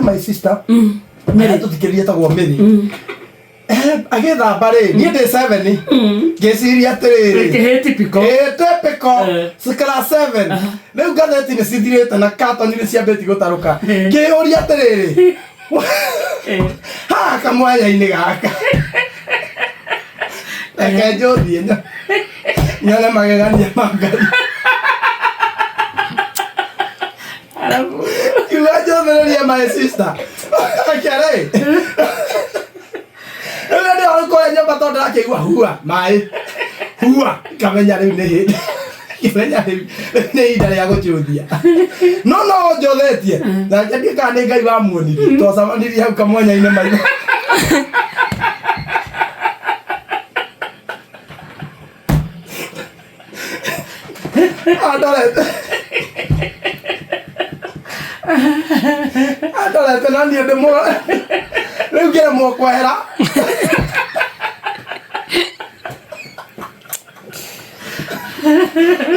my sister. Mimi tutikiria tagwo Miri. Agetha bare ni de 7 ngeciria atiriri typical sikala 7 riu gatheti ni cithirite na carton ni ciambeti gutaruka ngiuria atiriri ha kamwanya-ini gaka reke njuthie nyone magegania mangari kiuga njuthiririe my sister akiare Ela ndio alikuwa nyumba tondu akigua hua mai hua kamenya riu ni hindi kimenya riu ni hinda ria guchuthia no njothetie na njathie kana ni Ngai wa muonirie twacamanirie hau kamwanya-ini maitho andorete na niĩ ndĩmũ rĩu ngĩremwo kwehera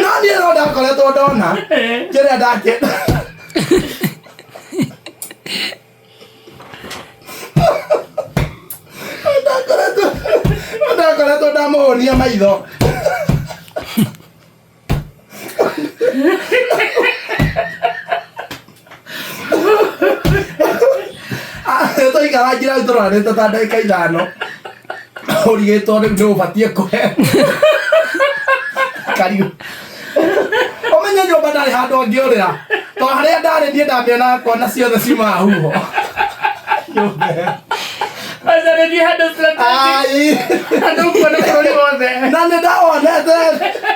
no niĩ no ndakoretwo ndona kĩrĩa ndakĩenda ndakoretwo ndamũhũnia maitho tũikara njĩra tũrarĩte ta ndagĩka 5 ũrigĩtwo rĩu nĩ ũbatiĩ kũhe kariũ ũmenye nyũmba ndarĩ handũ angĩũrĩra tondũ harĩa ndarĩ niĩ ndamĩona kuona ciothe ciumaga huho andũ kuona bũrũri wothe na nĩ ndawonete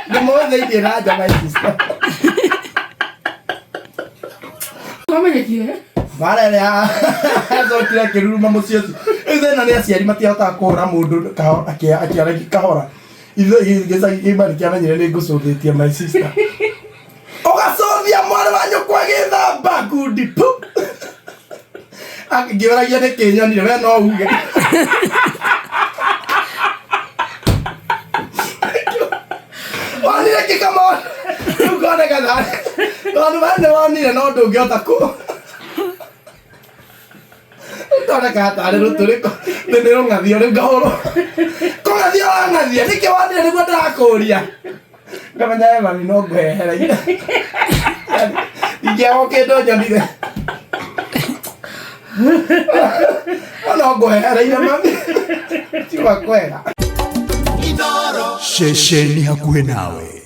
ndĩmũthĩirie na nja my sister bara ĩrĩa acokire akĩruruma mũciĩ ũcio rĩu thĩna nĩ aciari matiahotaga kũhũra mũndũ akĩaragia kahora gĩcagi kĩu kĩamenyire nĩ ngũcũthĩtie my sister ũgacũthia mwarĩ wa nyũkwa gĩthamba ngundi pu ngĩũragia nĩ kĩnyonire we no uge wonire kĩkamona rĩu konekaga tondũ we nĩ wonire no ndũngĩhota kũ ndoneka tarĩ rũtũrĩko nĩ rũng'athio rĩu ngahũrwo kũng'athio wang'athia nĩkĩ wonire nĩguo ndĩrakũria ngamenya we mami no ngwehereire ingĩagwo kĩndũ nyonire no ngwehereire mami tiga kwega ceceni hakuhĩ nawe.